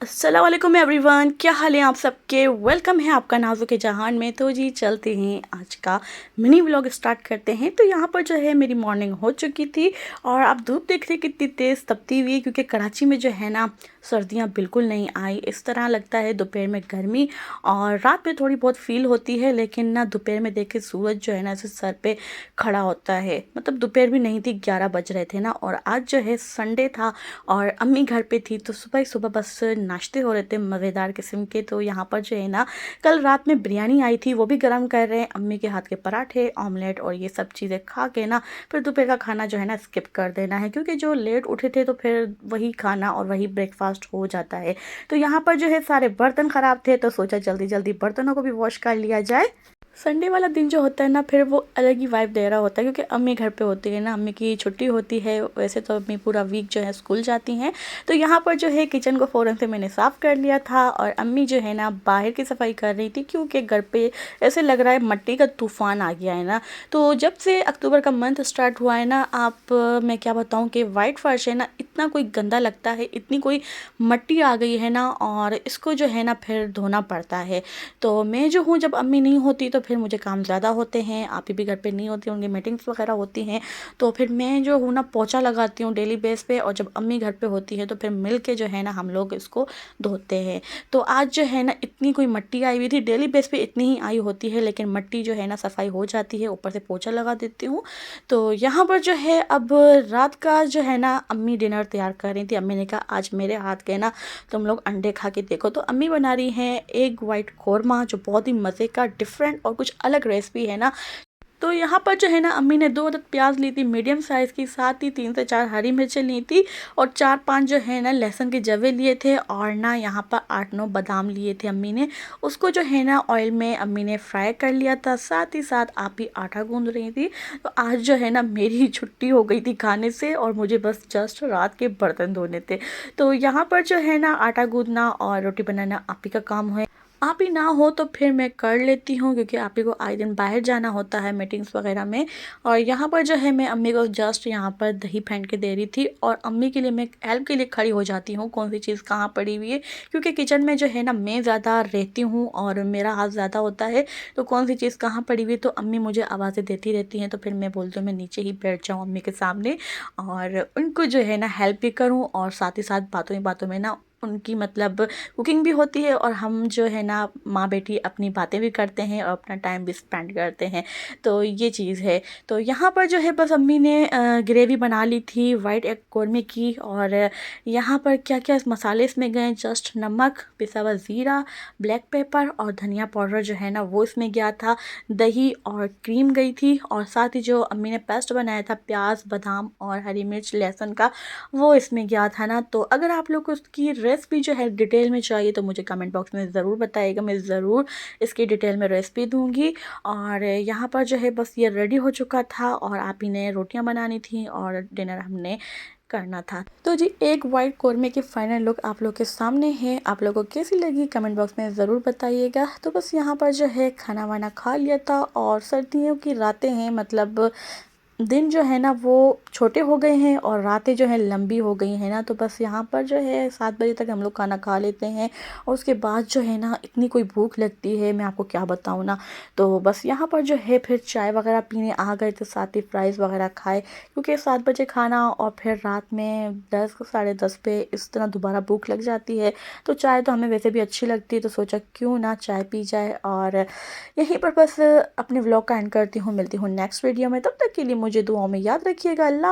अस्सलाम वालेकुम एवरीवन, क्या हाल है आप सबके। वेलकम है आपका नाज़ों के जहान में। तो जी चलते हैं, आज का मिनी व्लॉग स्टार्ट करते हैं। तो यहाँ पर जो है मेरी मॉर्निंग हो चुकी थी और आप धूप देख रहे कितनी तेज़ तपती हुई, क्योंकि कराची में जो है ना सर्दियाँ बिल्कुल नहीं आई। इस तरह लगता है दोपहर में गर्मी और रात में थोड़ी बहुत फील होती है, लेकिन ना दोपहर में देखे सूरज जो है ना ऐसे सर पे खड़ा होता है। मतलब दोपहर भी नहीं थी, 11 बज रहे थे ना। और आज जो है संडे था और अम्मी घर पे थी, तो सुबह ही सुबह बस नाश्ते हो रहे थे मज़ेदार किस्म के। तो यहाँ पर जो है ना कल रात में बिरयानी आई थी, वो भी गर्म कर रहे हैं। अम्मी के हाथ के पराठे, ऑमलेट और ये सब चीज़ें खा के ना फिर दोपहर का खाना जो है ना स्किप कर देना है, क्योंकि जो लेट उठे थे तो फिर वही खाना और वही ब्रेकफास्ट हो जाता है। तो यहाँ पर जो है सारे बर्तन ख़राब थे, तो सोचा जल्दी जल्दी बर्तनों को भी वॉश कर लिया जाए। संडे वाला दिन जो होता है ना, फिर वो अलग ही वाइब दे रहा होता है, क्योंकि अम्मी घर पे होती है ना, अम्मी की छुट्टी होती है। वैसे तो अम्मी पूरा वीक जो है स्कूल जाती हैं। तो यहाँ पर जो है किचन को फ़ौरन से मैंने साफ़ कर लिया था और अम्मी जो है ना बाहर की सफाई कर रही थी, क्योंकि घर पे ऐसे लग रहा है मट्टी का तूफ़ान आ गया है ना। तो जब से अक्टूबर का मंथ स्टार्ट हुआ है ना, मैं क्या बताऊँ कि वाइट फर्श है ना, इतना कोई गंदा लगता है, इतनी कोई मट्टी आ गई है ना, और इसको जो है ना फिर धोना पड़ता है। तो मैं जो हूँ, जब अम्मी नहीं होती तो फिर मुझे काम ज़्यादा होते हैं। आप ही भी घर पे नहीं होती होंगी, मीटिंग्स वगैरह होती हैं, तो फिर मैं जो हूँ ना पोंछा लगाती हूँ डेली बेस पे। और जब अम्मी घर पे होती है तो फिर मिल के जो है ना हम लोग इसको धोते हैं। तो आज जो है ना इतनी कोई मट्टी आई हुई थी, डेली बेस पे इतनी ही आई होती है, लेकिन मट्टी जो है ना सफाई हो जाती है, ऊपर से पोंछा लगा देती हूँ। तो यहाँ पर जो है अब रात का जो है ना अम्मी डिनर तैयार कर रही थी। अम्मी ने कहा आज मेरे हाथ के ना तुम लोग अंडे खा के देखो। तो अम्मी बना रही हैं एग वाइट कौरमा, जो बहुत ही मज़े का डिफरेंट और कुछ अलग रेसिपी है ना। तो यहाँ पर जो है ना अम्मी ने 2 अदद प्याज ली थी मीडियम साइज़ की, साथ ही 3 से 4 हरी मिर्चें ली थी और 4-5 जो है ना लहसुन के जवे लिए थे, और ना यहाँ पर 8-9 बादाम लिए थे अम्मी ने। उसको जो है ना ऑयल में अम्मी ने फ्राई कर लिया था। साथ ही साथ आप ही आटा गूंद रही थी। तो आज जो है ना मेरी छुट्टी हो गई थी खाने से, और मुझे बस जस्ट रात के बर्तन धोने थे। तो यहाँ पर जो है ना आटा गूंदना और रोटी बनाना आप ही का काम है। आप ही ना हो तो फिर मैं कर लेती हूँ, क्योंकि आप ही को आए दिन बाहर जाना होता है मीटिंग्स वगैरह में। और यहाँ पर जो है मैं अम्मी को जस्ट यहाँ पर दही फेंट के दे रही थी, और अम्मी के लिए मैं हेल्प के लिए खड़ी हो जाती हूँ कौन सी चीज़ कहाँ पड़ी हुई है, क्योंकि किचन में जो है ना मैं ज़्यादा रहती हूँ और मेरा हाथ ज़्यादा होता है। तो कौन सी चीज़ कहाँ पड़ी हुई है तो अम्मी मुझे आवाज़ें देती रहती हैं, तो फिर मैं बोलती हूँ मैं नीचे ही बैठ जाऊँ अम्मी के सामने और उनको जो है ना हेल्प भी करूँ, और साथ ही साथ बातों ही बातों में ना उनकी मतलब कुकिंग भी होती है, और हम जो है ना माँ बेटी अपनी बातें भी करते हैं और अपना टाइम भी स्पेंड करते हैं। तो ये चीज़ है। तो यहाँ पर जो है बस अम्मी ने ग्रेवी बना ली थी वाइट एग कौरमे की। और यहाँ पर क्या क्या मसाले इसमें गए, जस्ट नमक, पिसा हुआ ज़ीरा, ब्लैक पेपर और धनिया पाउडर जो है ना वो इसमें गया था। दही और क्रीम गई थी, और साथ ही जो अम्मी ने पेस्ट बनाया था प्याज, बादाम और हरी मिर्च, लहसुन का, वो इसमें गया था ना। तो अगर आप लोग को उसकी रेसिपी जो है डिटेल में चाहिए तो मुझे कमेंट बॉक्स में ज़रूर बताइएगा, मैं ज़रूर इसकी डिटेल में रेसिपी दूंगी। और यहाँ पर जो है बस ये रेडी हो चुका था, और आप ही ने रोटियां बनानी थी और डिनर हमने करना था। तो जी एक वाइट कौरमे की फाइनल लुक आप लोग के सामने है। आप लोगों को कैसी लगी कमेंट बॉक्स में ज़रूर बताइएगा। तो बस यहाँ पर जो है खाना वाना खा लिया था, और सर्दियों की रातें हैं, मतलब दिन जो है ना वो छोटे हो गए हैं और रातें जो है लंबी हो गई हैं ना। तो बस यहाँ पर जो है 7 बजे तक हम लोग खाना खा लेते हैं, और उसके बाद जो है ना इतनी कोई भूख लगती है, मैं आपको क्या बताऊँ ना। तो बस यहाँ पर जो है फिर चाय वगैरह पीने आ गए, तो साथ ही फ्राइज़ वगैरह खाए, क्योंकि 7 बजे खाना और फिर रात में 10 साढ़े 10 पे इस तरह दोबारा भूख लग जाती है। तो चाय तो हमें वैसे भी अच्छी लगती है, तो सोचा क्यों ना चाय पी जाए। और यहीं पर बस अपने व्लॉग का एंड करती हूँ। मिलती हूँ नेक्स्ट वीडियो में, तब तक के लिए मुझे दुआओं में याद रखिएगा। अल्लाह।